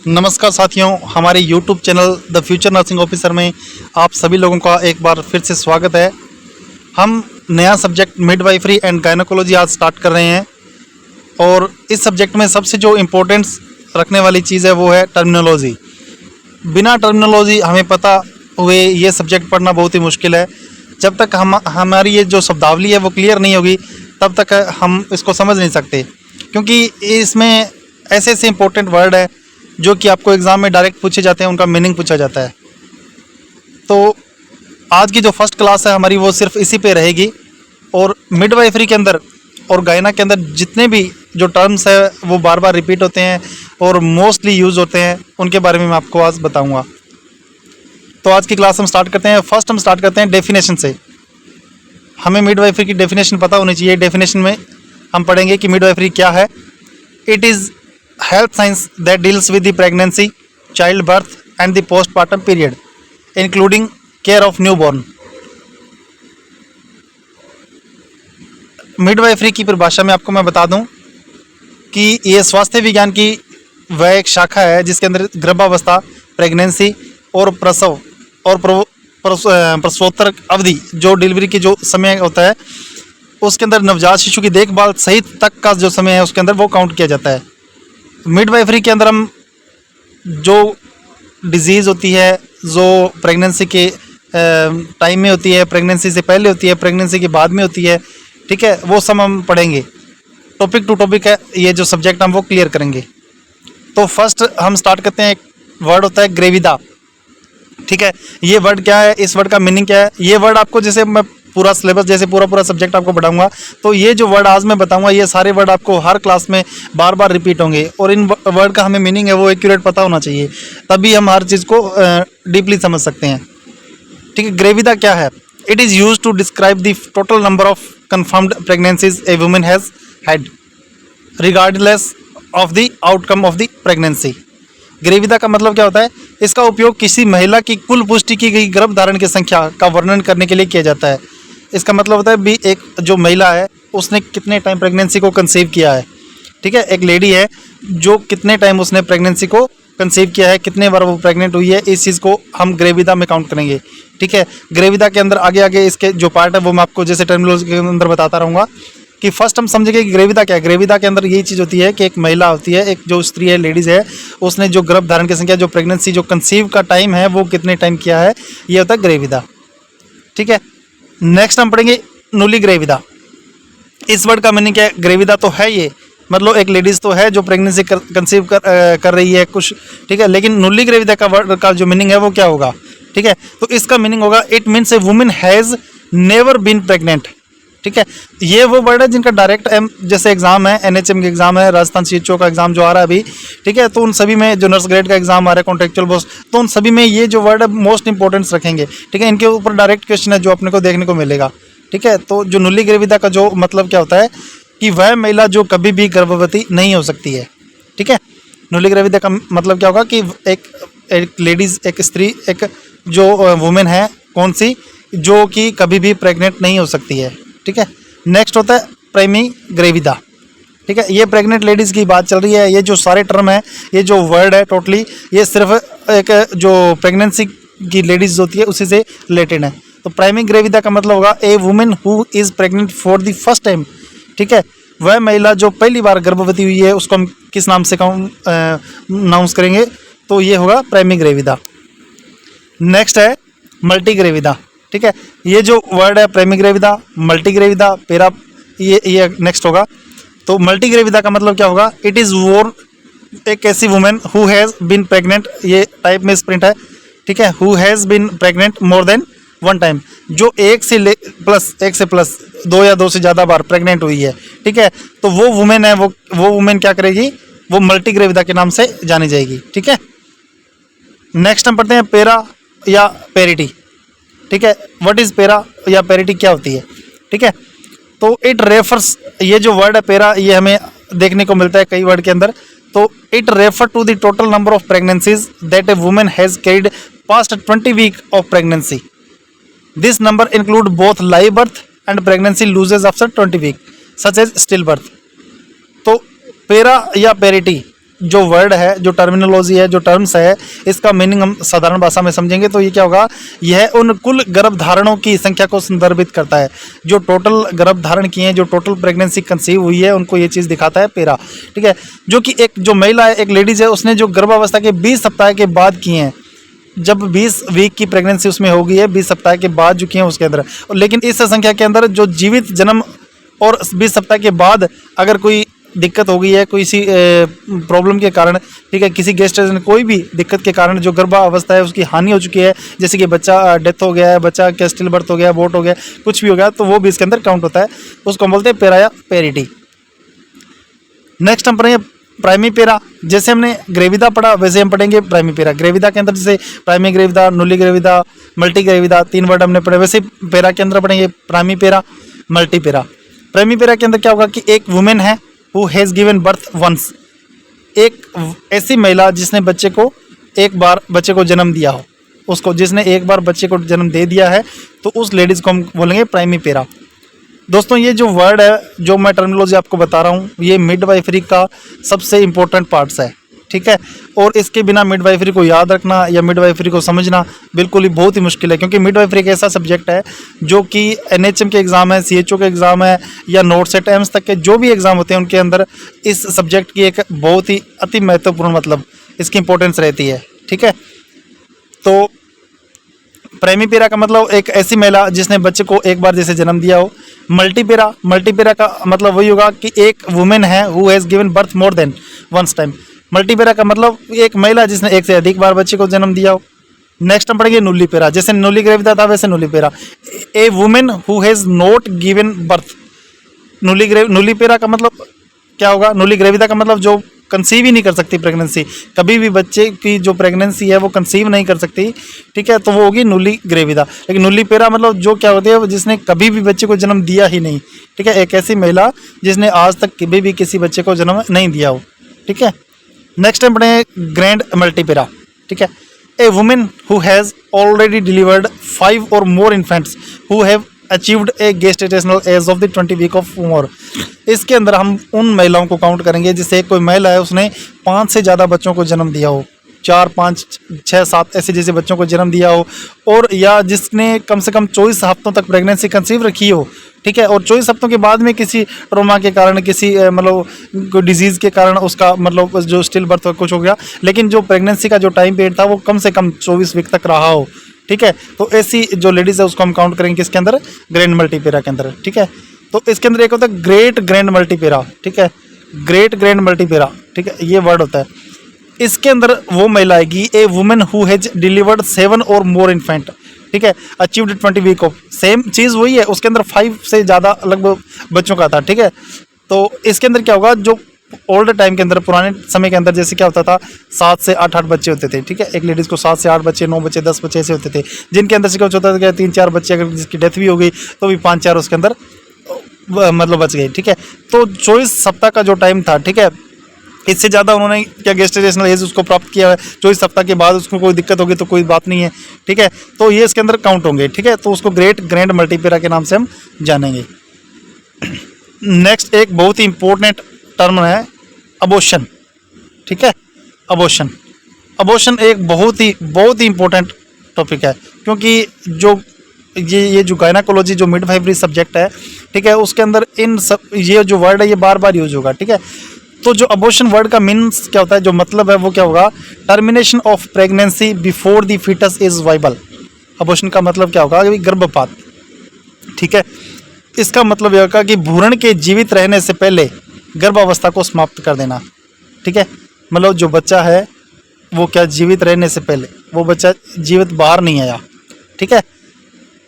नमस्कार साथियों, हमारे YouTube channel the future nursing officer में आप सभी लोगों का एक बार फिर से स्वागत है। हम नया सब्जेक्ट मिडवाइफरी एंड गायनेकोलॉजी आज स्टार्ट कर रहे हैं और इस सब्जेक्ट में सबसे जो इम्पोर्टेंस रखने वाली चीज़ है वो है टर्मिनोलॉजी। बिना टर्मिनोलॉजी हमें पता हुए ये सब्जेक्ट पढ़ना बहुत ही मुश्किल है। जब तक हमारी ये जो शब्दावली है वो क्लियर नहीं होगी तब तक हम इसको समझ नहीं सकते, क्योंकि इसमें ऐसे ऐसे इम्पोर्टेंट वर्ड है जो कि आपको एग्ज़ाम में डायरेक्ट पूछे जाते हैं, उनका मीनिंग पूछा जाता है। तो आज की जो फर्स्ट क्लास है हमारी वो सिर्फ इसी पे रहेगी और मिडवाइफरी के अंदर और गायना के अंदर जितने भी जो टर्म्स है वो बार बार रिपीट होते हैं और मोस्टली यूज़ होते हैं, उनके बारे में मैं आपको आज बताऊंगा। तो आज की क्लास हम स्टार्ट करते हैं। फर्स्ट हम स्टार्ट करते हैं डेफिनेशन से। हमें मिडवाइफरी की डेफिनेशन पता होनी चाहिए। डेफिनेशन में हम पढ़ेंगे कि मिडवाइफरी क्या है। It is health science that deals with the pregnancy, childbirth and the postpartum period, including care of newborn. Midwifery की परिभाषा में आपको मैं बता दूं कि ये स्वास्थ्य विज्ञान की वह एक शाखा है जिसके अंदर गर्भावस्था, प्रेगनेंसी और प्रसव और प्रसवोत्तर अवधि, जो डिलीवरी की जो समय होता है उसके अंदर नवजात शिशु की देखभाल सहित तक का जो समय है उसके अंदर वो काउंट किया जाता है। मिडवाइफरी के अंदर हम जो डिजीज़ होती है जो प्रेगनेंसी के टाइम में होती है, प्रेगनेंसी से पहले होती है, प्रेगनेंसी के बाद में होती है, ठीक है, वो सब हम पढ़ेंगे। टॉपिक टू टॉपिक है ये जो सब्जेक्ट हम वो क्लियर करेंगे। तो फर्स्ट हम स्टार्ट करते हैं। एक वर्ड होता है ग्रेविदा, ठीक है। ये वर्ड क्या है, इस वर्ड का मीनिंग क्या है, ये वर्ड आपको जैसे मैं पूरा सिलेबस जैसे पूरा सब्जेक्ट आपको पढ़ाऊंगा तो ये जो वर्ड आज मैं बताऊंगा ये सारे वर्ड आपको हर क्लास में बार बार रिपीट होंगे और इन वर्ड का हमें मीनिंग है वो एक्यूरेट पता होना चाहिए, तभी हम हर चीज़ को डीपली समझ सकते हैं, ठीक है। ग्रेविदा क्या है? It is use to describe the total number of confirmed pregnancies a women has had regardless of the outcome of the pregnancy. Gravida का मतलब क्या होता है? इसका उपयोग किसी महिला की कुल पुष्टि की गई गर्भधारण की संख्या का वर्णन करने के लिए किया जाता है। इसका मतलब होता है भी एक जो महिला है उसने कितने टाइम प्रेगनेंसी को कंसीव किया है, ठीक है। एक लेडी है जो कितने टाइम उसने प्रेगनेंसी को कंसीव किया है, कितने बार वो प्रेग्नेंट हुई है, इस चीज़ को हम ग्रेविदा में काउंट करेंगे, ठीक है। ग्रेविदा के अंदर आगे आगे इसके जो पार्ट है वो मैं आपको जैसे टर्मिनोलॉजी के अंदर बताता रहूँगा कि फर्स्ट हम समझेंगे कि ग्रेविदा क्या है। ग्रेविदा के अंदर यही चीज़ होती है कि एक महिला होती है, एक जो स्त्री है, लेडीज़ है, उसने जो गर्भ धारण की संख्या, जो प्रेगनेंसी जो कंसीव का टाइम है वो कितने टाइम किया है, ये होता है ग्रेविदा, ठीक है। नेक्स्ट हम पढ़ेंगे नूली ग्रेविदा। इस वर्ड का मीनिंग क्या है? ग्रेविदा तो है ये, मतलब एक लेडीज़ तो है जो प्रेगनेंसी कंसीव कर रही है कुछ, ठीक है, लेकिन नूली ग्रेविदा का वर्ड का जो मीनिंग है वो क्या होगा, ठीक है। तो इसका मीनिंग होगा it means a women has never been pregnant, ठीक है। ये वो वर्ड है जिनका डायरेक्ट जैसे एग्जाम है, एनएचएम का एग्जाम है, राजस्थान सीएचओ का एग्जाम जो आ रहा है अभी, ठीक है, तो उन सभी में जो नर्स ग्रेड का एग्जाम आ रहा है, कॉन्ट्रेक्चुअल पोस्ट, तो उन सभी में ये जो वर्ड है मोस्ट इंपॉर्टेंस रखेंगे, ठीक है। इनके ऊपर डायरेक्ट क्वेश्चन है जो अपने को देखने को मिलेगा, ठीक है। तो जो नूली ग्रेविदा का जो मतलब क्या होता है कि वह महिला जो कभी भी गर्भवती नहीं हो सकती है, ठीक है। नूली ग्रेविदा का मतलब क्या होगा कि एक लेडीज़, एक स्त्री, एक जो वुमेन है कौन सी, जो कि कभी भी प्रेग्नेंट नहीं हो सकती है, ठीक है। नेक्स्ट होता है प्राइमी ग्रेविदा, ठीक है। ये प्रेग्नेंट लेडीज़ की बात चल रही है। ये जो सारे टर्म है, ये जो वर्ड है टोटली, ये सिर्फ एक जो प्रेगनेंसी की लेडीज़ होती है उसी से रिलेटेड है। तो प्राइमी ग्रेविदा का मतलब होगा a women who is pregnant for the first time, ठीक है। वह महिला जो पहली बार गर्भवती हुई है उसको हम किस नाम से अनाउंस करेंगे, तो ये होगा प्राइमी ग्रेविदा। नेक्स्ट है मल्टी ग्रेविदा, ठीक है। ये जो वर्ड है प्राइमी ग्रेविदा, मल्टी ग्रेविदा, पेरा, ये नेक्स्ट होगा। तो मल्टी ग्रेविदा का मतलब क्या होगा? इट इज़ वोर एक ऐसी women who has been pregnant, ये टाइप में स्प्रिंट है, ठीक है, who has been pregnant more than one time, जो एक से प्लस दो या दो से ज़्यादा बार प्रेग्नेंट हुई है, ठीक है। तो वो वुमेन है, वो वुमेन क्या करेगी, वो मल्टी ग्रेविदा के नाम से जानी जाएगी, ठीक है। नेक्स्ट हम पढ़ते हैं पेरा या पेरिटी, ठीक है। व्हाट इज़ पेरा या पेरिटी क्या होती है, ठीक है। तो इट रेफर्स, ये जो वर्ड है पेरा, ये हमें देखने को मिलता है कई वर्ड के अंदर। तो it refer to the total number of pregnancies that a women has carried past 20 week of pregnancy. This number include both live birth and pregnancy losses after 20 week such as still birth. तो para या parity जो word है, जो terminology है, जो terms है, इसका meaning हम साधारण भाषा में समझेंगे तो ये क्या होगा, यह उन कुल गर्भधारणों की संख्या को संदर्भित करता है जो टोटल गर्भधारण किए हैं, जो टोटल प्रेगनेंसी कंसीव हुई है, उनको ये चीज़ दिखाता है पेरा। ठीक है, जो कि एक जो महिला है, एक लेडीज़ है, उसने जो गर्भावस्था के 20 सप्ताह के बाद किए हैं, जब 20 वीक की प्रेगनेंसी उसमें हो गई है, 20 सप्ताह के बाद जो किए हैं उसके अंदर, लेकिन इस संख्या के अंदर जो जीवित जन्म और 20 सप्ताह के बाद अगर कोई दिक्कत हो गई है, कोई सी प्रॉब्लम के कारण, ठीक है, किसी गेस्टेशन कोई भी दिक्कत के कारण जो गर्भावस्था है उसकी हानि हो चुकी है, जैसे कि बच्चा डेथ हो गया है, बच्चा क्या स्टिल बर्थ हो गया, अबॉर्ट हो गया, कुछ भी हो गया, तो वो भी इसके अंदर काउंट होता है, उसको हम बोलते हैं पेरा या पेरिटी। नेक्स्ट हम पढ़ेंगे प्राइमी पेरा। जैसे हमने ग्रेविदा पढ़ा वैसे हम पढ़ेंगे प्राइमी पेरा। ग्रेविदा के अंदर जैसे प्राइमी ग्रेविदा, नुली ग्रेविदा, मल्टी ग्रेविदा, 3 वर्ड हमने पढ़े, वैसे पेरा के अंदर पढ़ेंगे प्राइमी पेरा, मल्टी पेरा। प्राइमी पेरा के अंदर क्या होगा कि एक वुमेन है who has given birth once, एक ऐसी महिला जिसने बच्चे को एक बार बच्चे को जन्म दिया हो, उसको जिसने एक बार बच्चे को जन्म दे दिया है, तो उस लेडीज़ को हम बोलेंगे प्राइमी पेरा। दोस्तों ये जो वर्ड है, जो मैं टर्मिनोलॉजी आपको बता रहा हूँ, ये मिडवाइफरी का सबसे इम्पोर्टेंट पार्ट्स है। ठीक है, और इसके बिना मिडवाइफरी को याद रखना या मिडवाइफरी को समझना बिल्कुल ही बहुत ही मुश्किल है, क्योंकि मिडवाइफरी एक ऐसा सब्जेक्ट है जो कि NHM के एग्ज़ाम है, CHO के एग्ज़ाम है, या नोट सेट एम्स तक के जो भी एग्ज़ाम होते हैं उनके अंदर इस सब्जेक्ट की एक बहुत ही अति महत्वपूर्ण मतलब इसकी इंपॉर्टेंस रहती है। ठीक है, तो प्राइमी पेरा का मतलब एक ऐसी महिला जिसने बच्चे को एक बार जैसे जन्म दिया हो। मल्टीपेरा का मतलब वही होगा कि एक वुमेन है who has given birth more than once time. Multipara का मतलब एक महिला जिसने एक से अधिक बार बच्चे को जन्म दिया हो। नेक्स्ट हम पढ़ेंगे नुली पेरा। जैसे नुली ग्रेविदा था वैसे nullipara, a women who has not given birth. Nullipara का मतलब क्या होगा, नुली ग्रेविदा का मतलब जो कंसीव ही नहीं कर सकती प्रेगनेंसी, कभी भी बच्चे की जो प्रेगनेंसी है वो कंसीव नहीं कर सकती। ठीक है, तो वो होगी नुली ग्रेविदा। लेकिन नुली पेरा मतलब जो क्या होती है, जिसने कभी भी बच्चे को जन्म दिया ही नहीं। ठीक है, एक ऐसी महिला जिसने आज तक कभी भी किसी बच्चे को जन्म नहीं दिया हो। ठीक है, नेक्स्ट टाइम पढ़े ग्रैंड मल्टीपेरा। ठीक है, a women who has already delivered 5 और more infants who have achieved a gestational age of the 20 week of more. इसके अंदर हम उन महिलाओं को काउंट करेंगे जिससे कोई महिला है उसने 5 से ज़्यादा बच्चों को जन्म दिया हो, 4, 5, 6, 7 ऐसे जैसे बच्चों को जन्म दिया हो, और या जिसने कम से कम 24 हफ्तों तक प्रेगनेंसी कंसीव रखी हो। ठीक है, और 24 हफ्तों के बाद में किसी ट्रोमा के कारण, किसी मतलब कोई डिजीज़ के कारण उसका मतलब जो स्टिल बर्थ कुछ हो गया, लेकिन जो प्रेगनेंसी का जो टाइम पीरियड था वो कम से कम 24 वीक तक रहा हो। ठीक है, तो ऐसी जो लेडीज़ है उसको हम काउंट करेंगे किसके अंदर, ग्रैंड मल्टीपेरा के अंदर। ठीक है, तो इसके अंदर एक होता है ग्रेट ग्रैंड मल्टीपेरा। ठीक है, ग्रेट ग्रैंड मल्टीपेरा। ठीक है, ये वर्ड होता है। इसके अंदर वो महिला आएगी ए वुमेन हु हैज डिलीवर्ड 7 और मोर इन्फेंट। ठीक है, अचीव्ड 20 वीक ऑफ, सेम चीज़ वही है, उसके अंदर 5 से ज़्यादा लगभग बच्चों का था। ठीक है, तो इसके अंदर क्या होगा, जो ओल्ड टाइम के अंदर, पुराने समय के अंदर जैसे क्या होता था, 7 से 8 बच्चे होते थे। ठीक है, एक लेडीज़ को 7 से 8 बच्चे, 9 बच्चे, 10 बच्चे ऐसे होते थे, जिनके अंदर से कुछ होता था कि 3-4 बच्चे, अगर जिसकी डेथ भी हो गई तो भी 5-4 उसके अंदर मतलब बच गए। ठीक है, तो 24 सप्ताह का जो टाइम था, ठीक है, इससे ज़्यादा उन्होंने क्या गेस्टेशनल एज उसको प्राप्त किया है, 24 सप्ताह के बाद उसको कोई दिक्कत होगी तो कोई बात नहीं है। ठीक है, तो ये इसके अंदर काउंट होंगे। ठीक है, तो उसको ग्रेट ग्रैंड मल्टीपेरा के नाम से हम जानेंगे। नेक्स्ट एक बहुत ही इंपॉर्टेंट टर्म है अबॉर्शन। ठीक है, अबॉर्शन एक बहुत ही इंपॉर्टेंट टॉपिक है, क्योंकि जो ये जो गायनाकोलॉजी जो मिडवाइफरी सब्जेक्ट है, ठीक है, उसके अंदर इन सब ये जो वर्ड है ये बार बार यूज होगा। ठीक है, तो जो अबॉर्शन वर्ड का मीन्स क्या होता है, जो मतलब है वो क्या होगा, termination of pregnancy before the foetus is viable. Abortion का मतलब क्या होगा, गर्भपात। ठीक है, इसका मतलब यह होगा कि भ्रूण के जीवित रहने से पहले गर्भावस्था को समाप्त कर देना। ठीक है, मतलब जो बच्चा है वो क्या जीवित रहने से पहले वो बच्चा जीवित बाहर नहीं आया। ठीक है,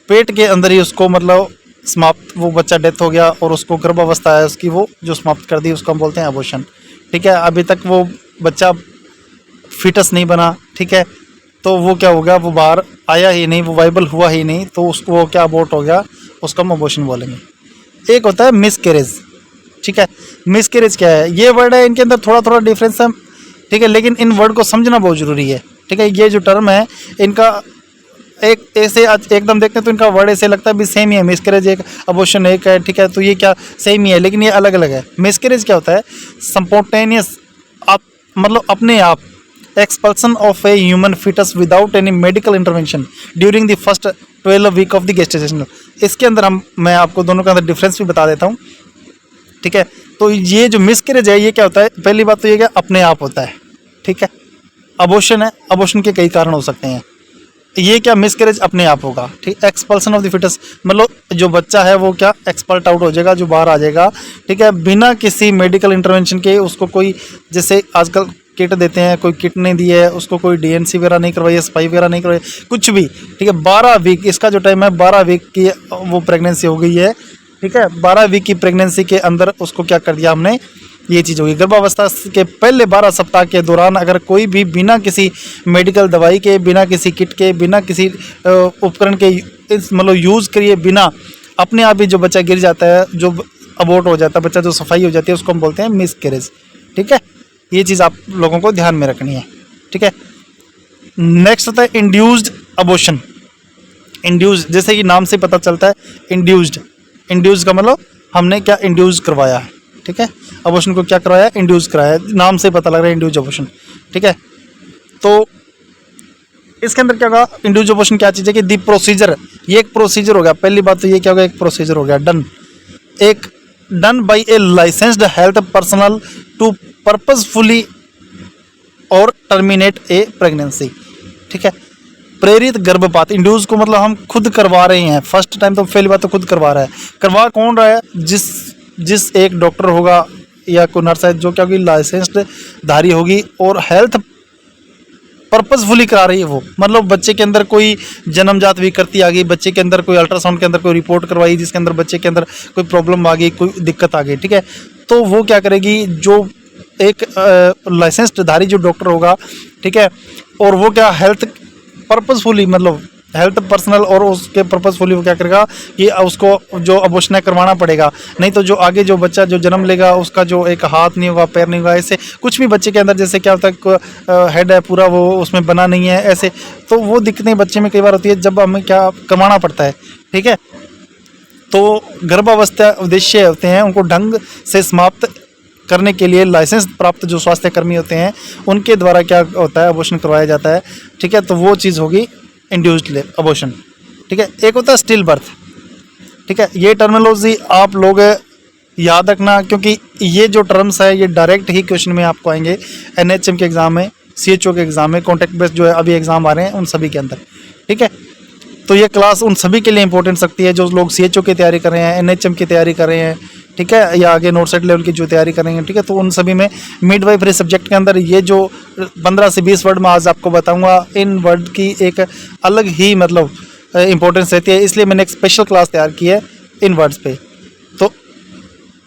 पेट के अंदर ही उसको मतलब समाप्त, वो बच्चा डेथ हो गया और उसको गर्भावस्था है उसकी वो जो समाप्त कर दी, उसको हम बोलते हैं अबॉर्शन। ठीक है, अभी तक वो बच्चा फीटस नहीं बना। ठीक है, तो वो क्या हो गया, वो बाहर आया ही नहीं, वो वाइबल हुआ ही नहीं, तो उसको वो क्या अबॉर्ट हो गया, उसको हम अबॉर्शन बोलेंगे। एक होता है मिसकैरेज। ठीक है, मिसकैरेज क्या है, ये वर्ड है, इनके अंदर थोड़ा थोड़ा डिफरेंस है। ठीक है, लेकिन इन वर्ड को समझना बहुत ज़रूरी है। ठीक है, ये जो टर्म है इनका एक ऐसे एकदम देखते हैं तो इनका वर्ड ऐसे लगता है भी सेम ही है, मिसकैरेज एक, अबॉर्शन एक है। ठीक है, तो ये क्या सेम ही है, लेकिन ये अलग अलग है। मिसकैरेज क्या होता है, स्पॉन्टेनियस, आप मतलब अपने आप expulsion of a human foetus without any medical intervention during the first 12 week of the gestation. इसके अंदर मैं आपको दोनों के अंदर डिफरेंस भी बता देता हूँ, ठीक है। तो ये जो मिसकैरेज है ये क्या होता है, पहली बात तो ये क्या अपने आप होता है, ठीक है। अबॉर्शन है, अबॉर्शन के कई कारण हो सकते हैं, ये क्या मिसकैरेज अपने आप होगा, ठीक। एक्सपल्सन ऑफ द फिटस मतलब जो बच्चा है वो क्या एक्सपल्ट आउट हो जाएगा, जो बाहर आ जाएगा, ठीक है, बिना किसी मेडिकल इंटरवेंशन के। उसको कोई जैसे आजकल किट देते हैं, कोई किट नहीं दी है उसको, कोई डीएनसी वगैरह नहीं करवाई है, सफाई वगैरह नहीं करवाई, कुछ भी, ठीक है। 12 वीक इसका जो टाइम है, 12 वीक की वो प्रेगनेंसी हो गई है, ठीक है। 12 वीक की प्रेगनेंसी के अंदर उसको क्या कर दिया हमने, ये चीज़ होगी। गर्भावस्था के पहले 12 सप्ताह के दौरान अगर कोई भी बिना किसी मेडिकल दवाई के, बिना किसी किट के, बिना किसी उपकरण के इस मतलब यूज़ करिए बिना, अपने आप ही जो बच्चा गिर जाता है, जो अबॉर्ट हो जाता है बच्चा, जो सफाई हो जाती है, उसको हम बोलते हैं मिसकैरेज, ठीक है। ये चीज़ आप लोगों को ध्यान में रखनी है, ठीक है। नेक्स्ट होता है इंड्यूस्ड अबॉर्शन। इंड्यूस्ड जैसे कि नाम से पता चलता है, इंड्यूस्ड, इंड्यूस का मतलब हमने क्या इंड्यूस करवाया है, ठीक है। अबॉर्शन को क्या करवाया, इंड्यूस कराया, नाम से पता लग रहा है इंड्यूस अबॉर्शन, ठीक है। तो इसके अंदर क्या होगा, इंड्यूस अबॉर्शन क्या चीज़ है कि दी प्रोसीजर, ये एक प्रोसीजर हो गया। पहली बात तो ये क्या होगा, एक प्रोसीजर हो गया डन, एक done by a licensed health personal to purposefully और टर्मिनेट ए प्रेगनेंसी, ठीक है। प्रेरित गर्भपात, इंड्यूस को मतलब हम खुद करवा रहे हैं, फर्स्ट टाइम तो पहली बात तो खुद करवा रहा है। करवा कौन रहा है, जिस एक डॉक्टर होगा या कोई नर्स है जो क्या होगी लाइसेंस्ड धारी होगी और हेल्थ पर्पसफुली करा रही है वो, मतलब बच्चे के अंदर कोई जन्मजात विकृति आ गई, बच्चे के अंदर कोई अल्ट्रासाउंड के अंदर कोई रिपोर्ट करवाई जिसके अंदर बच्चे के अंदर कोई प्रॉब्लम आ गई, कोई दिक्कत आ गई, ठीक है। तो वो क्या करेगी, जो एक लाइसेंस्ड धारी जो डॉक्टर होगा, ठीक है, और वो क्या हेल्थ पर्पसफुली मतलब हेल्थ पर्सनल और उसके पर्पसफुली वो क्या करेगा कि उसको जो अबॉर्शन करवाना पड़ेगा, नहीं तो जो आगे जो बच्चा जो जन्म लेगा उसका जो एक हाथ नहीं होगा, पैर नहीं होगा, ऐसे कुछ भी बच्चे के अंदर जैसे क्या होता है हेड है पूरा वो उसमें बना नहीं है ऐसे, तो वो दिक्कतें बच्चे में कई बार होती है जब हमें क्या करवाना पड़ता है, ठीक है। तो गर्भावस्था उद्देश्य होते हैं उनको ढंग से समाप्त करने के लिए लाइसेंस प्राप्त जो स्वास्थ्य कर्मी होते हैं उनके द्वारा क्या होता है अबॉर्शन करवाया जाता है, ठीक है। तो वो चीज़ होगी इंड्यूस्ड अबॉर्शन, ठीक है। एक होता है स्टिल बर्थ, ठीक है। ये टर्मिनोलॉजी आप लोग याद रखना क्योंकि ये जो टर्म्स है ये डायरेक्ट ही क्वेश्चन में आपको आएंगे एनएचएम के एग्जाम में, सीएचओ के एग्जाम में, कॉन्टैक्ट बेस्ड जो है अभी एग्जाम आ रहे हैं उन सभी के अंदर, ठीक है। तो ये क्लास उन सभी के लिए इंपॉर्टेंट सकती है जो लोग सीएचओ की तैयारी कर रहे हैं, एनएचएम की तैयारी कर रहे हैं, ठीक है, या आगे नोट सेट लेवल की जो तैयारी करेंगे, ठीक है। तो उन सभी में मिडवाइफरी सब्जेक्ट के अंदर ये जो 15 से 20 वर्ड में आज आपको बताऊंगा, इन वर्ड की एक अलग ही मतलब इंपॉर्टेंस रहती है, इसलिए मैंने एक स्पेशल क्लास तैयार की है इन वर्ड्स पे। तो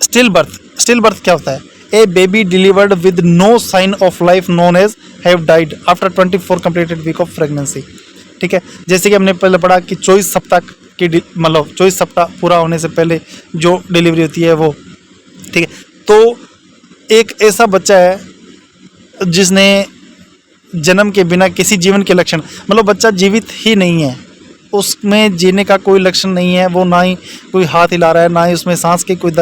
स्टिल बर्थ क्या होता है, a baby delivered with no sign of life known as have died after 24 completed week of pregnancy, ठीक है। जैसे कि हमने पहले पढ़ा कि 24 सप्ताह की मतलब 24 सप्ताह पूरा होने से पहले जो डिलीवरी होती है वो, ठीक है। तो एक ऐसा बच्चा है जिसने जन्म के बिना किसी जीवन के लक्षण, मतलब बच्चा जीवित ही नहीं है, उसमें जीने का कोई लक्षण नहीं है, वो ना ही कोई हाथ हिला रहा है, ना ही उसमें सांस की कोई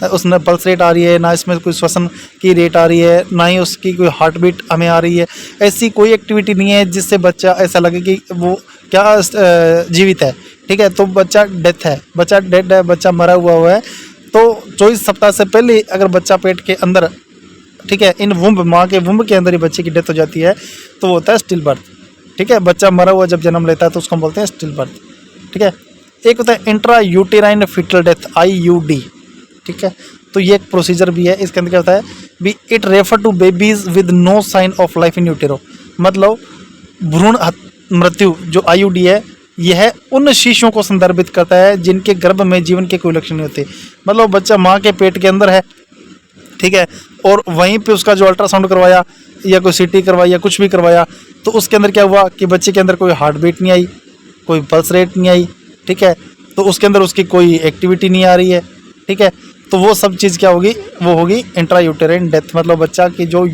उसमें पल्स रेट आ रही है, ना इसमें कोई श्वसन की रेट आ रही है, ना ही उसकी कोई हार्ट बीट हमें आ रही है, ऐसी कोई एक्टिविटी नहीं है जिससे बच्चा ऐसा लगे कि वो क्या जीवित है, ठीक है। तो बच्चा डेथ है, बच्चा डेड है, बच्चा मरा हुआ है। तो 24 सप्ताह से पहले अगर बच्चा पेट के अंदर, ठीक है, इन वुम्ब माँ के वुम्ब के अंदर ही बच्चे की डेथ हो जाती है तो वो होता है स्टिल बर्थ, ठीक है। बच्चा मरा हुआ जब जन्म लेता है तो उसको हम बोलते हैं स्टिल बर्थ, ठीक है। एक होता है intra uterine foetal death IUD, ठीक है। तो ये एक प्रोसीजर भी है, इसके अंदर क्या होता है भी it refer to babies with no sign of life in utero, मतलब भ्रूण मृत्यु जो IUD है यह उन शिशुओं को संदर्भित करता है जिनके गर्भ में जीवन के कोई लक्षण नहीं होते, मतलब बच्चा माँ के पेट के अंदर है, ठीक है, और वहीं पे उसका जो अल्ट्रासाउंड करवाया या कोई CT करवाई या कुछ भी करवाया तो उसके अंदर क्या हुआ कि बच्चे के अंदर कोई हार्ट बीट नहीं आई, कोई पल्स रेट नहीं आई, ठीक है। तो उसके अंदर उसकी कोई एक्टिविटी नहीं आ रही है, ठीक है। तो वो सब चीज़ क्या होगी, वो होगी इंट्रा यूटेराइन डेथ, मतलब बच्चा की जो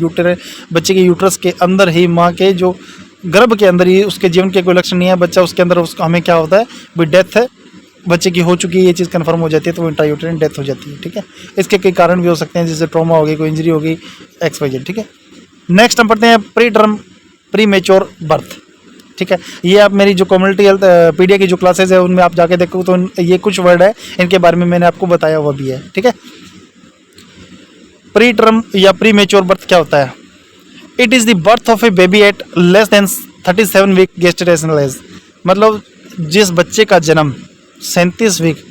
बच्चे के यूट्रस के अंदर ही माँ के जो गर्भ के अंदर ही उसके जीवन के कोई लक्षण नहीं है, बच्चा उसके अंदर उसका हमें क्या होता है भी डेथ है बच्चे की हो चुकी है, ये चीज़ कंफर्म हो जाती है तो वो इंट्रायूटेराइन डेथ हो जाती है, ठीक है। इसके कई कारण भी हो सकते हैं जैसे ट्रॉमा हो गई, कोई इंजरी हो गई, XYZ, ठीक है। नेक्स्ट हम पढ़ते हैं pre term pre mature birth. ठीक है, ये आप मेरी जो कम्युनिटी हेल्थ पीडिया की जो क्लासेस है उनमें आप जाके देखो तो ये कुछ वर्ड है, इनके बारे में मैंने आपको बताया हुआ भी है। ठीक है, प्री टर्म या प्री मेच्योर बर्थ क्या होता है? It is the birth of a baby at less than 37 week gestational age. मतलब जिस बच्चे का जन्म 37 वीक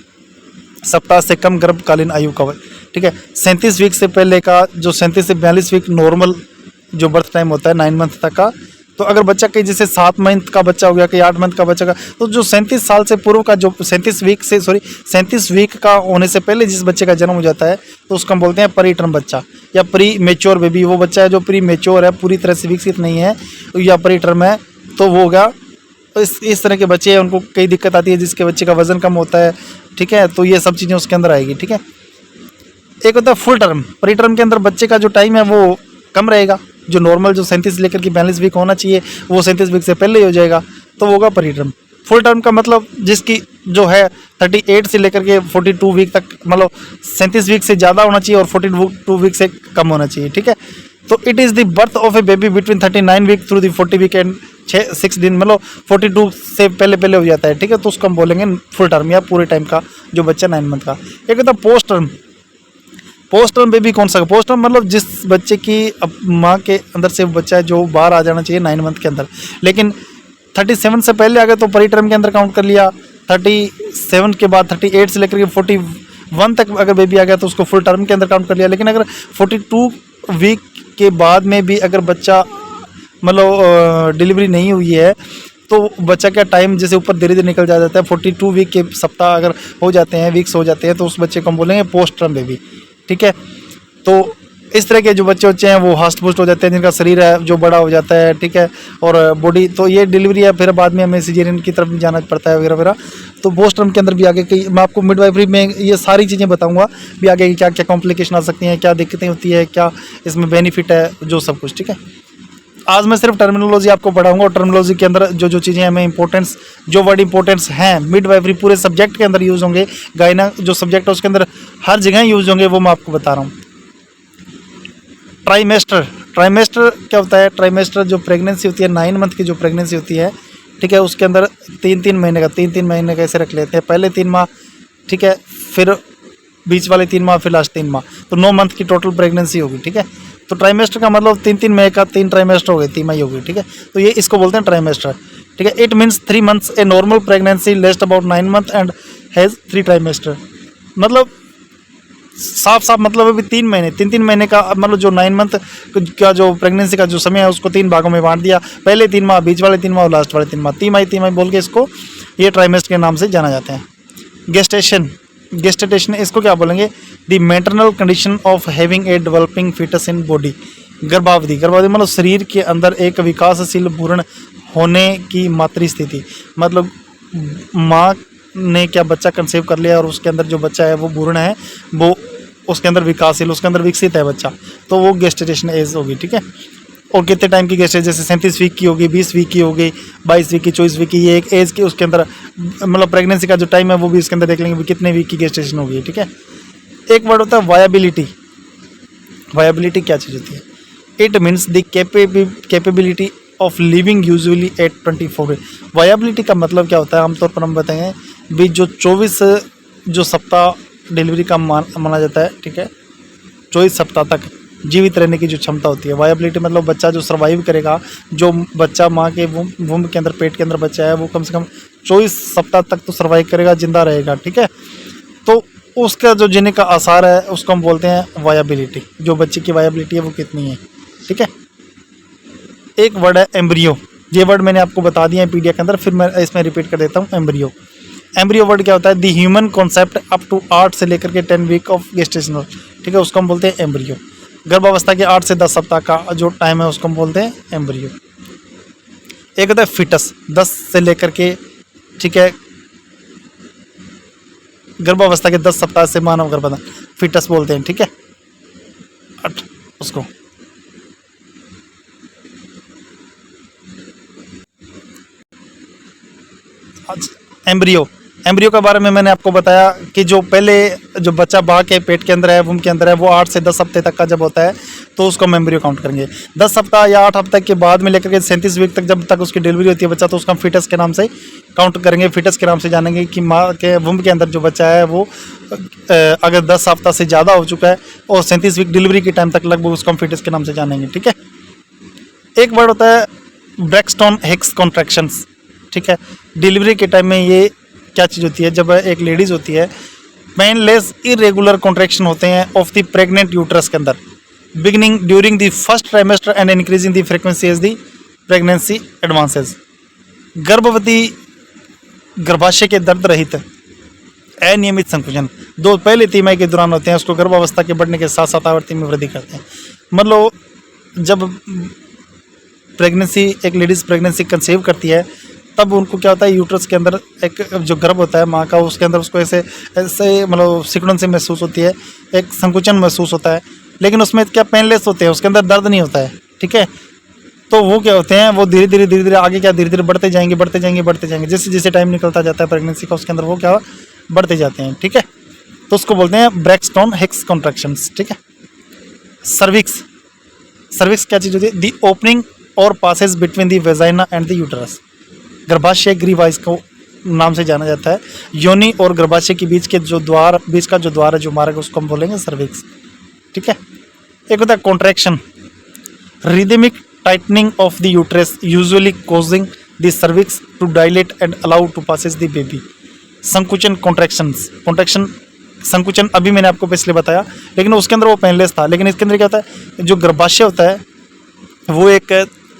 सप्ताह से कम गर्भकालीन आयु का हो। ठीक है, 37 वीक से पहले का जो 37 से 42 वीक नॉर्मल जो बर्थ टाइम होता है 9 मंथ तक का। तो अगर बच्चा कहीं जैसे 7 मंथ का बच्चा हो गया, कहीं 8 मंथ का बच्चा का, तो जो 37 साल से पूर्व का जो 37 वीक का होने से पहले जिस बच्चे का जन्म हो जाता है तो उसको हम बोलते हैं प्री टर्म बच्चा या प्री मेच्योर बेबी। वो बच्चा है जो प्री मेच्योर है, पूरी तरह से विकसित नहीं है या प्री टर्म है, तो वो होगा। इस तरह के बच्चे हैं, उनको कई दिक्कत आती है, जिसके बच्चे का वजन कम होता है। ठीक है, तो ये सब चीज़ें उसके अंदर आएगी। ठीक है, एक होता है फुल टर्म। प्री टर्म के अंदर बच्चे का जो टाइम है वो कम रहेगा, जो नॉर्मल जो 37 लेकर के 42 वीक होना चाहिए वो 37 वीक से पहले ही हो जाएगा, तो वो होगा प्री टर्म। फुल टर्म का मतलब जिसकी जो है 38 से लेकर के 42 वीक तक, मतलब 37 वीक से ज़्यादा होना चाहिए और 42 वीक से कम होना चाहिए। ठीक है, तो it is the birth of a baby between 39 week through the 40 week and 6 दिन, मतलब 42 से पहले हो जाता है। ठीक है, तो उसको हम बोलेंगे फुल टर्म या पूरे टाइम का जो बच्चा 9 मंथ का। एक होता है post term. Post term baby कौन सा? पोस्ट टर्म मतलब जिस बच्चे की माँ के अंदर से बच्चा है जो बाहर आ जाना चाहिए 9 मंथ के अंदर, लेकिन 37 से पहले आ गए तो प्री टर्म के अंदर काउंट कर लिया। 37 के बाद 38 से लेकर के 41 तक अगर बेबी आ गया तो उसको फुल टर्म के अंदर काउंट कर लिया। लेकिन अगर 42 वीक के बाद में भी अगर बच्चा मतलब डिलीवरी नहीं हुई है तो बच्चा का टाइम जैसे ऊपर धीरे धीरे निकल जाता है। 42 वीक के सप्ताह अगर हो जाते हैं, वीक्स हो जाते हैं, तो उस बच्चे को हम बोलेंगे पोस्ट टर्म बेबी। ठीक है, तो इस तरह के जो बच्चे हैं वो हष्ट पुष्ट हो जाते हैं, जिनका शरीर है जो बड़ा हो जाता है। ठीक है, और बॉडी, तो ये डिलीवरी है, फिर बाद में हमें सिजेरियन की तरफ भी जाना पड़ता है वगैरह वगैरह। तो पोस्ट टर्म के अंदर भी आगे कई, मैं आपको मिडवाइफरी में ये सारी चीज़ें बताऊंगा भी आगे की क्या क्या कॉम्प्लिकेशन आ सकती हैं, क्या दिक्कतें होती है, क्या इसमें बेनिफिट है, जो सब कुछ। ठीक है, आज मैं सिर्फ टर्मिनोलॉजी आपको पढ़ाऊंगा और टर्मिनोलॉजी के अंदर जो चीज़ें हमें इंपॉर्टेंस, जो वर्ड इंपॉर्टेंस हैं मिडवाइफरी पूरे सब्जेक्ट के अंदर यूज़ होंगे, गायना जो सब्जेक्ट है उसके अंदर हर जगह यूज़ होंगे, वो मैं आपको बता रहा हूँ। ट्राइमेस्टर। ट्राइमेस्टर क्या होता है? ट्राइमेस्टर जो प्रेगनेंसी होती है 9 मंथ की जो प्रेगनेंसी होती है, ठीक है, उसके अंदर 3-3 महीने का ऐसे रख लेते हैं। पहले 3 माह, ठीक है, फिर बीच वाले 3 माह, फिर लास्ट 3 माह, तो 9 मंथ की टोटल प्रेगनेंसी होगी। ठीक है, तो ट्राइमेस्टर का मतलब 3-3 महीने का 3 ट्राइमेस्टर हो गए, 3 माही होगी। ठीक है, तो ये इसको बोलते हैं ट्राइमेस्टर। ठीक है, it means 3 months a normal pregnancy lasts about 9 month and has 3 trimester. मतलब साफ मतलब अभी 3 महीने का, मतलब जो 9 मंथ का जो प्रेगनेंसी का जो समय है उसको 3 भागों में बांट दिया। पहले 3 माह, बीच वाले 3 माह और लास्ट वाले 3 माह, 3 माही बोल के इसको ये ट्राइमेस्टर के नाम से जाना जाता है। गेस्टेशन इसको क्या बोलेंगे? The maternal condition of having a developing foetus in body. गर्भावधि मतलब शरीर के अंदर एक विकासशील भ्रूण होने की मातृ स्थिति, मतलब माँ ने क्या बच्चा कंसीव कर लिया और उसके अंदर जो बच्चा है वो भ्रूण है, वो उसके अंदर विकासशील, उसके अंदर विकसित है बच्चा, तो वो गेस्टेशन एज होगी। ठीक है, और कितने टाइम की गेस्टेशन, जैसे 37 वीक की होगी, 20 वीक की होगी, 22 वीक की, 24 वीक की, ये एक एज की उसके अंदर मतलब प्रेगनेंसी का जो टाइम है वो भी इसके अंदर देख लेंगे कितने वीक की गेस्टेशन होगी। ठीक है, एक वर्ड होता है वायबिलिटी। वायबिलिटी क्या चीज़ होती है? It means the capability of living usually at 24। Viability का मतलब क्या होता है? आमतौर पर हम बताएंगे भी जो 24 जो सप्ताह डिलीवरी का माना जाता है। ठीक है, 24 सप्ताह तक जीवित रहने की जो क्षमता होती है। वायबिलिटी मतलब बच्चा जो सर्वाइव करेगा, जो बच्चा माँ के वुम्ब के अंदर, पेट के अंदर बच्चा है, वो कम से कम 24 सप्ताह तक तो सर्वाइव करेगा, जिंदा रहेगा। ठीक है, तो उसका जो जीने का आसार है उसको हम बोलते हैं वायबिलिटी। जो बच्चे की वायबिलिटी है वो कितनी है। ठीक है, एक वर्ड है एम्ब्रियो। ये वर्ड मैंने आपको बता दिया है पीडीएफ के अंदर, फिर मैं इसमें रिपीट कर देता हूँ। एम्ब्रियो, एम्ब्रियो वर्ड क्या होता है? The human concept up to 8 से लेकर के 10 वीक ऑफ गेस्टेशनल। ठीक है, उसको हम बोलते हैं एम्ब्रियो। गर्भावस्था के 8 से 10 सप्ताह का जो टाइम है उसको हम बोलते हैं एम्ब्रियो। एक होता है फिटस, 10 से लेकर के, ठीक है, गर्भावस्था के 10 सप्ताह से मानव गर्भाधान, फिटस बोलते हैं। ठीक है, उसको एम्ब्रियो एम्ब्रियो के बारे में मैंने आपको बताया कि जो पहले जो बच्चा माँ के पेट के अंदर है, वुम के अंदर है, वो 8 से 10 हफ्ते तक का जब होता है तो उसको हम एम्ब्रियो काउंट करेंगे। 10 हफ्ता या 8 हफ्ते के बाद में लेकर के 37 वीक तक जब तक उसकी डिलीवरी होती है बच्चा, तो उसका हम फीटस के नाम से काउंट करेंगे। फीटस के नाम से जानेंगे कि माँ के वुम के अंदर जो बच्चा है वो अगर 10 हफ्ता से ज़्यादा हो चुका है और 37 वीक डिलीवरी के टाइम तक लगभग उसको हम फीटस के नाम से जानेंगे। ठीक है, एक वर्ड होता है ब्रैक्सटन हिक्स कॉन्ट्रैक्शंस। ठीक है, डिलीवरी के टाइम में ये क्या चीज़ होती है, जब एक लेडीज़ होती है, पेनलेस इरेगुलर कॉन्ट्रैक्शन होते हैं ऑफ द प्रेग्नेंट यूट्रस के अंदर, beginning during the first trimester and increasing the frequency as the pregnancy advances. गर्भवती गर्भाशय के दर्द रहित अनियमित संकुचन 2 पहले तिमाही के दौरान होते हैं, उसको गर्भावस्था के बढ़ने के साथ साथ आवृत्ति में वृद्धि करते हैं। मतलब जब प्रेगनेंसी एक लेडीज़ प्रेगनेंसी कंसीव करती है तब उनको क्या होता है, यूट्रस के अंदर एक जो गर्भ होता है माँ का, उसके अंदर उसको ऐसे ऐसे मतलब सिकुड़न से महसूस होती है, एक संकुचन महसूस होता है, लेकिन उसमें क्या पेनलेस होते हैं, उसके अंदर दर्द नहीं होता है। ठीक है, तो वो क्या होते हैं, वो धीरे धीरे आगे क्या धीरे धीरे बढ़ते जाएंगे। जैसे जैसे टाइम निकलता जाता है प्रेगनेंसी का, उसके अंदर वो क्या बढ़ते जाते हैं। ठीक है, तो उसको बोलते हैं ब्रैक्सटन हिक्स कॉन्ट्रैक्शंस। ठीक है, सर्विक्स क्या चीज़ होती है, दी ओपनिंग और passage between the vagina and the uterus. गर्भाशय ग्रीवा इसको नाम से जाना जाता है। योनि और गर्भाशय के बीच का जो द्वार है, जो मार्ग, उसको हम बोलेंगे सर्विक्स। ठीक है, एक होता है contraction, rhythmic tightening of the uterus usually causing the cervix to dilate and allow to passage the baby. संकुचन संकुचन अभी मैंने आपको पिछले बताया, लेकिन उसके अंदर वो पेनलेस था, लेकिन इसके अंदर क्या होता है, जो गर्भाशय होता है वो एक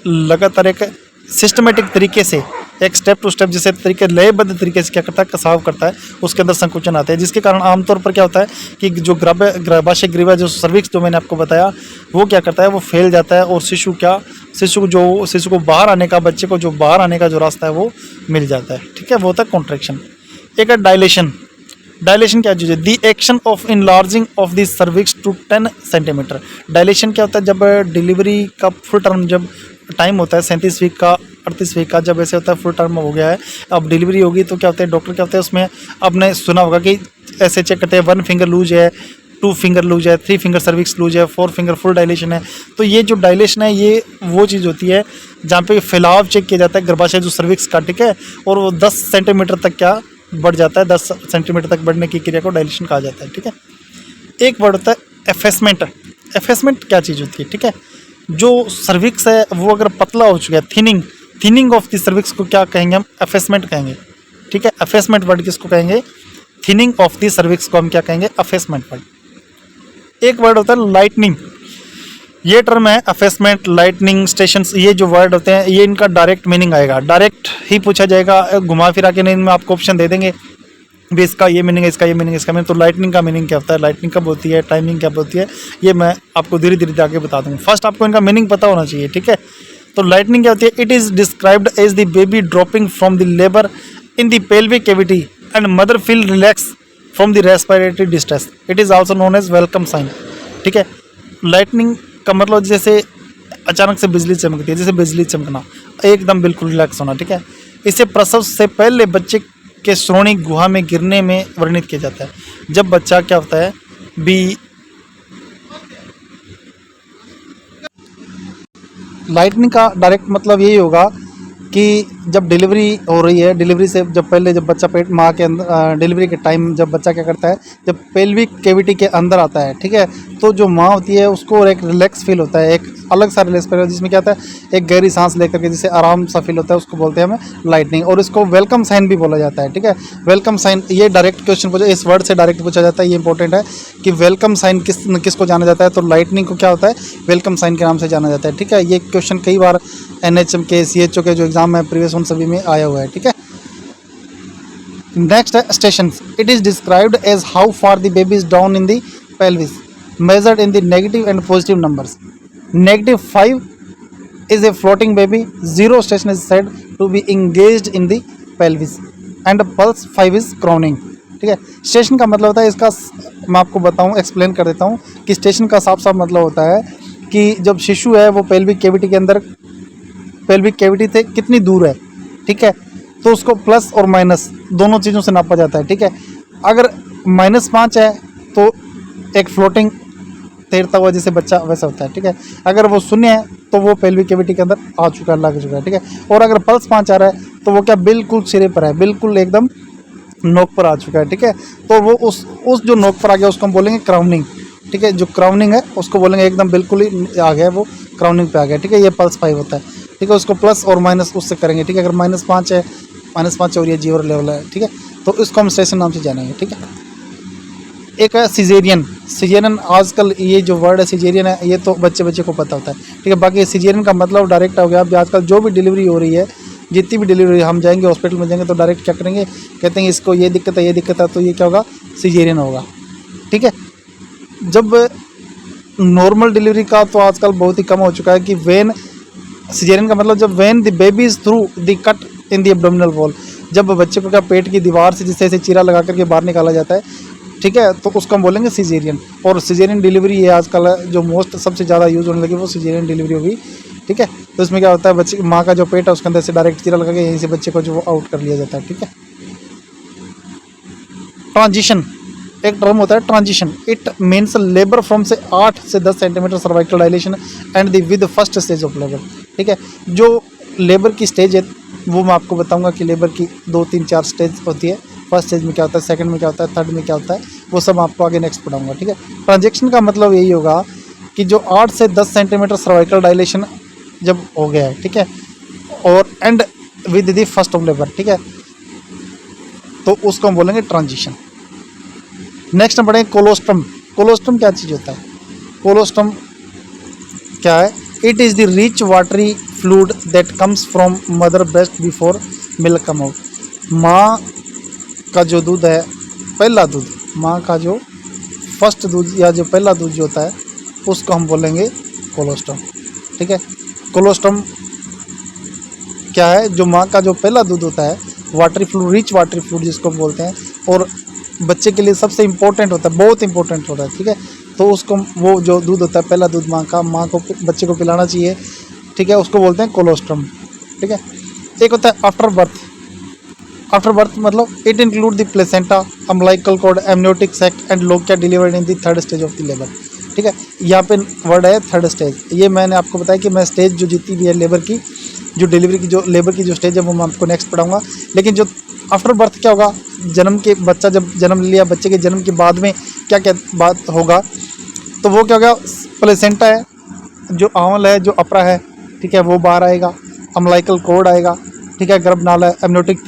लगातार एक सिस्टमेटिक तरीके से, एक स्टेप टू स्टेप जैसे तरीके लयबद्ध तरीके से क्या करता है, कसाव करता है, उसके अंदर संकुचन आते हैं, जिसके कारण आमतौर पर क्या होता है कि जो गर्भाशय ग्रीवा जो सर्विक्स जो मैंने आपको बताया, वो क्या करता है, वो फैल जाता है और शिशु को बाहर आने का, बच्चे को जो बाहर आने का जो रास्ता है वो मिल जाता है। ठीक है, वो होता है कॉन्ट्रैक्शन। एक है डायलेशन क्या चीज़ है, the action of enlarging of the cervix to 10 centimetre. Dilation क्या होता है, जब डिलीवरी का फुल टर्म जब टाइम होता है 37 वीक का, 38 वीक का, जब ऐसे होता है फुल टर्म हो गया है, अब डिलीवरी होगी, तो क्या होता है, डॉक्टर क्या होता है उसमें आपने सुना होगा कि ऐसे चेक करते हैं 1 फिंगर लूज है, 2 फिंगर लूज है, 3 फिंगर सर्विक्स लूज है, 4 फिंगर फुल डायलेशन है। तो ये जो डायलेशन है ये वो चीज़ होती है जहाँ पे फैलाव चेक किया जाता है गर्भाशय जो सर्विक्स का। ठीक है, और वो 10 सेंटीमीटर तक क्या बढ़ जाता है, 10 सेंटीमीटर तक बढ़ने की क्रिया को डायलेशन कहा जाता है। ठीक है, एक वर्ड होता है एफेसमेंट। एफेसमेंट क्या चीज़ होती है, ठीक है, जो सर्विक्स है वो अगर पतला हो चुका है, थिनिंग ऑफ द सर्विक्स को क्या कहेंगे हम, एफेसमेंट कहेंगे। ठीक है, एफेसमेंट वर्ड किसको कहेंगे, थिनिंग ऑफ द सर्विक्स को हम क्या कहेंगे, एफेसमेंट वर्ड। एक वर्ड होता है लाइटनिंग, ये टर्म है एफेसमेंट, लाइटनिंग, स्टेशंस, ये जो वर्ड होते हैं ये इनका डायरेक्ट मीनिंग आएगा, डायरेक्ट ही पूछा जाएगा, घुमा फिरा के नहीं, इनमें आपको ऑप्शन दे देंगे भी इसका ये मीनिंग है, इसका ये मीनिंग, इसका मीनिंग। तो लाइटनिंग का मीनिंग क्या होता है, लाइटनिंग कब होती है, टाइमिंग क्या होती है, ये मैं आपको धीरे धीरे आगे बता दूँगा। फर्स्ट आपको इनका मीनिंग पता होना चाहिए। ठीक है, तो लाइटनिंग क्या होती है, it is described as the baby dropping from the labour in the pelvic cavity and mother feel relax from the respiratory distress. It is also known as welcome sign. ठीक है, लाइटनिंग का मतलब जैसे अचानक से बिजली चमकती है, जैसे बिजली चमकना, एकदम बिल्कुल रिलैक्स होना। ठीक है, इसे प्रसव से पहले बच्चे के श्रोणि गुहा में गिरने में वर्णित किया जाता है। जब बच्चा क्या होता है भी लाइटनिंग का डायरेक्ट मतलब यही होगा कि जब डिलीवरी हो रही है, डिलीवरी से जब पहले जब बच्चा पेट माँ के अंदर डिलीवरी के टाइम जब बच्चा क्या करता है, जब पेल्विक कैविटी के अंदर आता है, ठीक है, तो जो माँ होती है उसको एक रिलैक्स फील होता है, एक अलग सा रिलैक्स फील होता है, जिसमें क्या होता है एक गहरी सांस लेकर के जिसे आराम सा फील होता है, उसको बोलते हैं हमें लाइटनिंग। और इसको वेलकम साइन भी बोला जाता है। ठीक है, वेलकम साइन ये डायरेक्ट क्वेश्चन पूछा, इस वर्ड से डायरेक्ट पूछा जाता है, ये इंपॉर्टेंट है कि वेलकम साइन किसको जाना जाता है, तो लाइटनिंग को क्या होता है, वेलकम साइन के नाम से जाना जाता है। ठीक है, ये क्वेश्चन कई बार NHM के CHO के जो एग्जाम है प्रीवियस उन सभी में आया हुआ है। ठीक है, नेक्स्ट है station. It is described as how far the baby is down in the pelvis measured in the negative and positive numbers. -5 is a floating baby, 0 station is said to be engaged in the pelvis and pulse 5 is crowning। ठीक है, station का मतलब होता है, इसका मैं आपको बताऊं, एक्सप्लेन कर देता हूं कि स्टेशन का साफ साफ मतलब होता है कि जब शिशु है वो पेल्विक कैविटी के अंदर, पेल्विक कैविटी से कितनी दूर है। ठीक है, तो उसको प्लस और माइनस दोनों चीज़ों से नापा जाता है, ठीक है। अगर -5 है तो एक फ्लोटिंग तैरता हुआ जैसे बच्चा वैसा होता है, ठीक है। अगर वो 0 है तो वो पेल्विक कैविटी के अंदर आ चुका है, लग चुका है, ठीक है। और अगर +5 आ रहा है तो वो क्या बिल्कुल सिरे पर है, बिल्कुल एकदम नोक पर आ चुका है, ठीक है। तो वो उस जो नोक पर आ गया उसको हम बोलेंगे क्राउनिंग, ठीक है। जो क्राउनिंग है उसको बोलेंगे एकदम बिल्कुल ही आ गया, वो क्राउनिंग पे आ गया, ठीक है। ये +5 होता है, ठीक है। उसको प्लस और माइनस उससे करेंगे, ठीक है। अगर -5 है, -5 और ये जीरो लेवल है, ठीक है। तो इसको हम स्टेशन नाम से जानेंगे, ठीक है। एक है सिजेरियन। सिजेरियन आजकल ये जो वर्ड है सिजेरियन है, ये तो बच्चे को पता होता है, ठीक है। बाकी सिजेरियन का मतलब डायरेक्ट हो गया। अभी आजकल जो भी डिलीवरी हो रही है, जितनी भी डिलीवरी हम जाएंगे हॉस्पिटल में जाएंगे तो डायरेक्ट क्या करेंगे, कहते हैं इसको ये दिक्कत है, ये दिक्कत है, तो ये क्या होगा, सिजेरियन होगा, ठीक है। जब नॉर्मल डिलीवरी का तो आजकल बहुत ही कम हो चुका है कि वेन, सिजेरियन का मतलब जब when the baby is through the cut in the abdominal wall, जब बच्चे को क्या पेट की दीवार से जिससे चीरा लगा करके बाहर निकाला जाता है, ठीक है। तो उसको हम बोलेंगे सिजेरियन। और सिजेरियन डिलीवरी ये आजकल जो मोस्ट सबसे ज़्यादा यूज़ होने लगी वो सिजेरियन डिलीवरी होगी, ठीक है। तो इसमें क्या होता है, बच्चे माँ का जो पेट है उसके अंदर से डायरेक्ट चीरा लगा के यहीं से बच्चे को जो आउट कर लिया जाता है, ठीक है। ट्रांजिशन एक टर्म होता है, transition. It means labour from से 8 से 10 centimetre cervical dilation and the with first stage of labour, ठीक है। जो लेबर की स्टेज है वो मैं आपको बताऊंगा कि लेबर की 2, 3, 4 स्टेज होती है। फर्स्ट स्टेज में क्या होता है, सेकंड में क्या होता है, थर्ड में क्या होता है, वो सब आपको आगे नेक्स्ट पढ़ाऊंगा, ठीक है। ट्रांजेक्शन का मतलब यही होगा कि जो 8 से 10 सेंटीमीटर सर्वाइकल डायलेशन जब हो गया है, ठीक है, और and with the first of labour, ठीक है, तो उसको हम बोलेंगे ट्रांजिशन। नेक्स्ट हम पढ़ेंगे कोलोस्ट्रम। कोलोस्ट्रम क्या चीज़ होता है, कोलोस्ट्रम क्या है, it is the rich watery fluid that comes from mother breast before milk come out. माँ का जो दूध है, पहला दूध, माँ का जो फर्स्ट दूध या जो पहला दूध जो होता है उसको हम बोलेंगे कोलोस्ट्रम, ठीक है। कोलोस्ट्रम क्या है, जो माँ का जो पहला दूध होता है, watery fluid, rich watery fluid जिसको हम बोलते हैं, और बच्चे के लिए सबसे इम्पोर्टेंट होता है, बहुत इंपॉर्टेंट होता है, ठीक है। तो उसको वो जो दूध होता है पहला दूध माँ का, माँ को बच्चे को पिलाना चाहिए, ठीक है, उसको बोलते हैं कोलोस्ट्रम, ठीक है। एक होता है आफ्टर बर्थ। आफ्टर बर्थ मतलब it include the placenta, umbilical cord, amniotic sac and lochia delivered in the third stage of the labour, ठीक है। यहाँ पे वर्ड है थर्ड स्टेज। ये मैंने आपको बताया कि मैं स्टेज जो जितनी भी है लेबर की, जो डिलीवरी की जो लेबर की जो स्टेज है वो मैं आपको नेक्स्ट पढ़ाऊंगा। लेकिन जो आफ्टर बर्थ क्या होगा, जन्म के बच्चा जब जन्म लिया, बच्चे के जन्म के बाद में क्या क्या बात होगा, तो वो क्या होगा, प्लेसेंटा है, जो आंवल है, जो अपरा है, ठीक है, वो बाहर आएगा, अम्बिलिकल कॉर्ड आएगा, ठीक है, गर्भनाल है, एमनियोटिक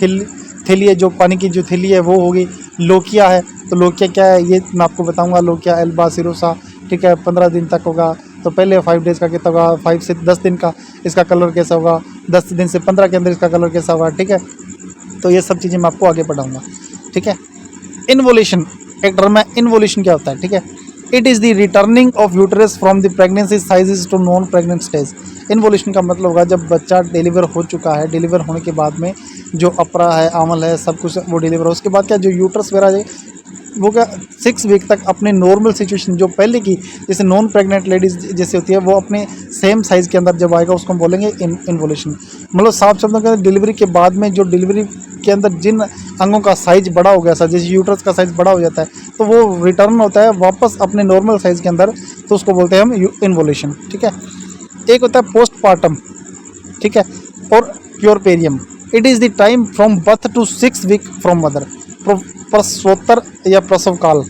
थैली है, जो पानी की जो थैली है वो होगी, लोकिया है, तो लोकिया क्या है ये मैं आपको बताऊंगा, लोकिया एल्बा सिरोसा, ठीक है, 15 दिन तक होगा। तो पहले 5 डेज़ का कितना होगा, 5 से 10 दिन का इसका कलर कैसा होगा, 10 दिन से 15 के अंदर इसका कलर कैसा होगा, ठीक है। तो ये सब चीज़ें मैं आपको आगे पढ़ाऊंगा, ठीक है। इन्वोल्यूशन एक टर्म है, इन्वोल्यूशन क्या होता है, ठीक है, it is the returning of uterus from the pregnancy sizes to non pregnant stage. Involution का मतलब होगा जब बच्चा डिलीवर हो चुका है, डिलीवर होने के बाद में जो अपरा है, आंवल है, सब कुछ वो डिलीवर हो, उसके बाद क्या जो यूटरस वगैरह है वो क्या 6 वीक तक अपने नॉर्मल सिचुएशन जो पहले की जैसे नॉन प्रेग्नेंट लेडीज़ जैसे होती है वो अपने सेम साइज़ के अंदर जब आएगा उसको हम बोलेंगे इन्वोल्यूशन। मतलब साफ शब्दों के अंदर डिलीवरी के बाद में जो डिलीवरी के अंदर जिन अंगों का साइज़ बड़ा हो गया था, जैसे यूट्रस का साइज़ बड़ा हो जाता है तो वो रिटर्न होता है वापस अपने नॉर्मल साइज़ के अंदर, तो उसको बोलते हैं हम इन्वोल्यूशन, ठीक है। एक होता है पोस्टपार्टम, ठीक है, और puerperium. It is the time from birth to 6 week from mother. प्रसवोत्तर या प्रसव काल,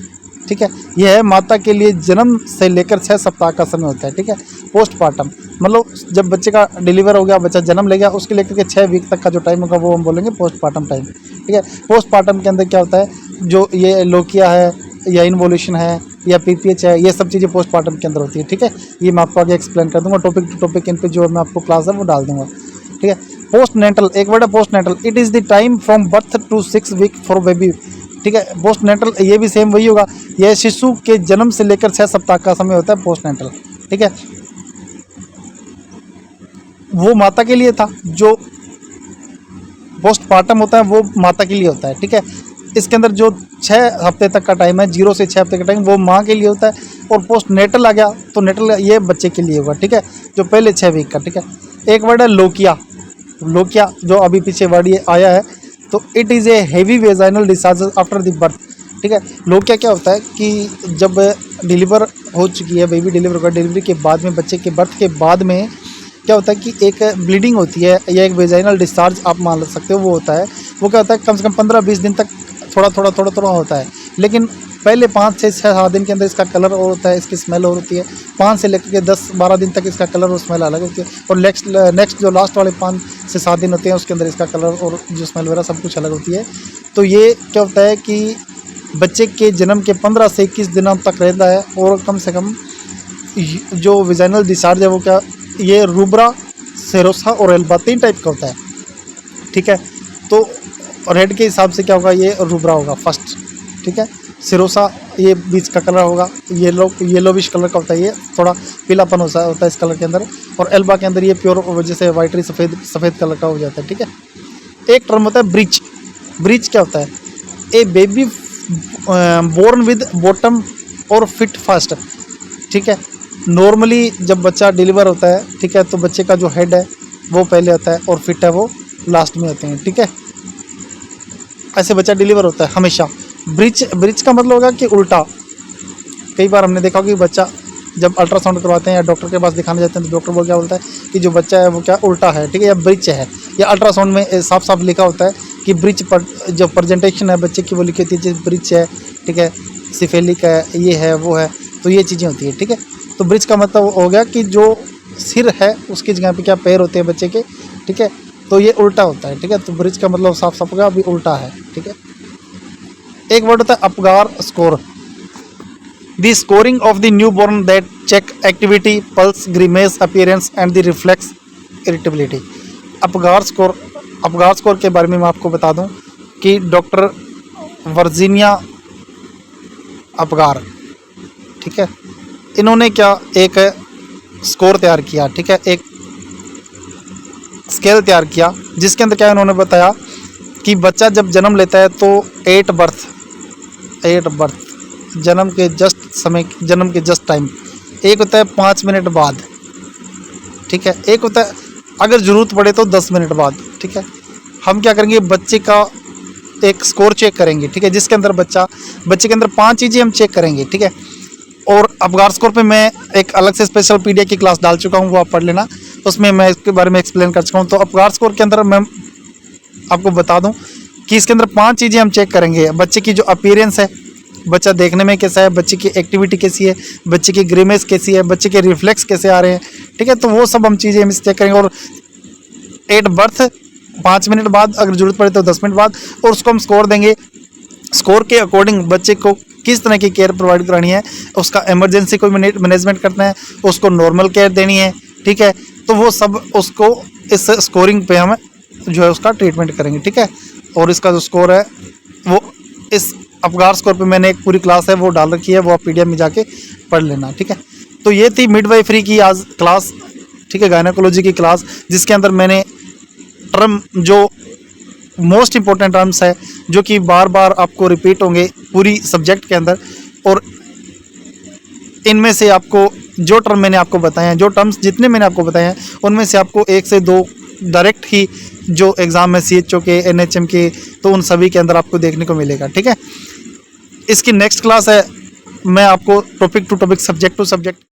ठीक है, यह है माता के लिए जन्म से लेकर 6 सप्ताह का समय होता है, ठीक है। पोस्टपार्टम मतलब जब बच्चे का डिलीवर हो गया, बच्चा जन्म ले गया, उसके लेकर के 6 वीक तक का जो टाइम होगा वो हम बोलेंगे पोस्टपार्टम टाइम, ठीक है। पोस्टपार्टम के अंदर क्या होता है, जो ये लोकिया है या इन्वोल्यूशन है या पीपीएच है, ये सब चीज़ें पोस्टपार्टम के अंदर होती है, ठीक है। ये मैं आपको आगे एक्सप्लेन कर दूंगा, टॉपिक टू टॉपिक इन पे जो मैं आपको क्लास है वो डाल दूंगा, ठीक है। पोस्टनेटल एक वर्ड है postnatal. It is the time from birth to 6 week for baby, ठीक है। पोस्टनेटल ये भी सेम वही होगा, यह शिशु के जन्म से लेकर 6 सप्ताह का समय होता है पोस्टनेटल, ठीक है। वो माता के लिए था, जो पोस्टपार्टम होता है वो माता के लिए होता है, ठीक है। इसके अंदर जो 6 हफ्ते तक का टाइम है, 0 से 6 हफ्ते का टाइम वो माँ के लिए होता है, और पोस्टनेटल आ गया तो नेटल ये बच्चे के लिए होगा, ठीक है, जो पहले 6 वीक का, ठीक है। एक वर्ड है लोकिया। लोकिया जो अभी पीछे वर्ड ये आया है, तो it is a heavy vaginal discharge after the birth. ठीक है, लोकिया क्या होता है कि जब डिलीवर हो चुकी है, बेबी डिलीवर होगा, डिलीवरी के बाद में, बच्चे के बर्थ के बाद में क्या होता है कि एक ब्लीडिंग होती है या एक वेजाइनल डिस्चार्ज आप मान सकते हो, वो होता है। वो क्या होता है कम से कम 15-20 दिन तक थोड़ा थोड़ा होता है, लेकिन पहले 5 से 6-7 दिन के अंदर इसका कलर और होता है, इसकी स्मेल और होती है। 5 से लेकर के 10-12 दिन तक इसका कलर और स्मेल अलग होती है, और नेक्स्ट जो लास्ट वाले 5 से 7 दिन होते हैं उसके अंदर इसका कलर और जो स्मेल वगैरह सब कुछ अलग होती है। तो ये क्या होता है कि बच्चे के जन्म के 15 से 21 दिनों तक रहता है, और कम से कम जो वेजाइनल डिस्चार्ज है वो क्या, ये रूब्रा, सेरोसा और एल्बा 3 टाइप का होता है। ठीक है, तो रेड के हिसाब से क्या होगा, ये रूब्रा होगा फर्स्ट। ठीक है, सिरोसा ये बीच का कलर होगा, येलोविश कलर का होता है, ये थोड़ा पीलापन होता है इस कलर के अंदर, और एल्बा के अंदर ये प्योर जैसे वाइटरी सफ़ेद कलर का हो जाता है। ठीक है, एक टर्म होता है ब्रीच। ब्रीच क्या होता है, a baby born with bottom और फिट फास्ट। ठीक है, नॉर्मली जब बच्चा डिलीवर होता है, ठीक है, तो बच्चे का जो हेड है वो पहले होता है और फिट है वो लास्ट में होते हैं। ठीक है, ऐसे बच्चा डिलीवर होता है हमेशा। ब्रिज का मतलब होगा कि उल्टा। कई बार हमने देखा कि बच्चा जब अल्ट्रासाउंड करवाते हैं या डॉक्टर के पास दिखाने जाते हैं तो डॉक्टर क्या बोलता है कि जो बच्चा है वो क्या उल्टा है। ठीक है, या ब्रिज है, या अल्ट्रासाउंड में साफ साफ लिखा होता है कि ब्रिज पर जो प्रेजेंटेशन है बच्चे की वो लिखी होती है ब्रिज है। ठीक है, सिफेलिक है, ये है वो है, तो ये चीज़ें होती है। ठीक है, तो ब्रिज का मतलब हो गया कि जो सिर है उसकी जगह पे क्या पैर होते हैं बच्चे के। ठीक है, तो ये उल्टा होता है। ठीक है, तो ब्रिज का मतलब साफ साफ होगा अभी उल्टा है। ठीक है, एक वर्ड होता है Apgar score. The scoring of the new born that check activity, pulse, grimace, appearance and the reflex irritability. Apgar score के बारे में मैं आपको बता दूं कि डॉक्टर वर्जीनिया अपगार, ठीक है, इन्होंने क्या एक स्कोर तैयार किया। ठीक है, एक स्केल तैयार किया जिसके अंदर क्या इन्होंने बताया कि बच्चा जब जन्म लेता है तो 8 बर्थ जन्म के जस्ट टाइम, एक होता है 5 मिनट बाद। ठीक है, एक होता है अगर ज़रूरत पड़े तो 10 मिनट बाद। ठीक है, हम क्या करेंगे, बच्चे का एक स्कोर चेक करेंगे। ठीक है, जिसके अंदर बच्चे के अंदर 5 चीज़ें हम चेक करेंगे। ठीक है, और अपगार स्कोर पे मैं एक अलग से स्पेशल पीडीएफ की क्लास डाल चुका हूँ, वो आप पढ़ लेना, उसमें मैं इसके बारे में एक्सप्लेन कर चुका हूँ। तो अपगार स्कोर के अंदर मैं आपको बता दूं कि इसके अंदर 5 चीज़ें हम चेक करेंगे। बच्चे की जो अपीयरेंस है, बच्चा देखने में कैसा है, बच्चे की एक्टिविटी कैसी है, बच्चे की ग्रीमेस कैसी है, बच्चे के रिफ्लेक्स कैसे आ रहे हैं। ठीक है, तो वो सब हम चीज़ें हम चेक करेंगे। और 8 बर्थ 5 मिनट बाद, अगर ज़रूरत पड़े तो 10 मिनट बाद, और उसको हम स्कोर देंगे। स्कोर के अकॉर्डिंग बच्चे को किस तरह की केयर प्रोवाइड करानी है, उसका इमरजेंसी कोई मैनेजमेंट करना है, उसको नॉर्मल केयर देनी है। ठीक है, तो वो सब उसको इस स्कोरिंग पे हम जो है उसका ट्रीटमेंट करेंगे। ठीक है, और इसका जो स्कोर है वो इस अपगार स्कोर पे मैंने एक पूरी क्लास है वो डाल रखी है, वो आप पीडीएफ में जाके पढ़ लेना। ठीक है, तो ये थी मिडवाइफरी की आज क्लास। ठीक है, गायनेकोलॉजी की क्लास, जिसके अंदर मैंने टर्म जो मोस्ट इंपॉर्टेंट टर्म्स है जो कि बार बार आपको रिपीट होंगे पूरी सब्जेक्ट के अंदर, और इनमें से आपको जो टर्म मैंने आपको बताए हैं, जो टर्म्स जितने मैंने आपको बताए हैं, उनमें से आपको 1 से 2 डायरेक्ट ही जो एग्ज़ाम है CHO के, NHM के, तो उन सभी के अंदर आपको देखने को मिलेगा। ठीक है, इसकी नेक्स्ट क्लास है, मैं आपको topic to topic, subject to subject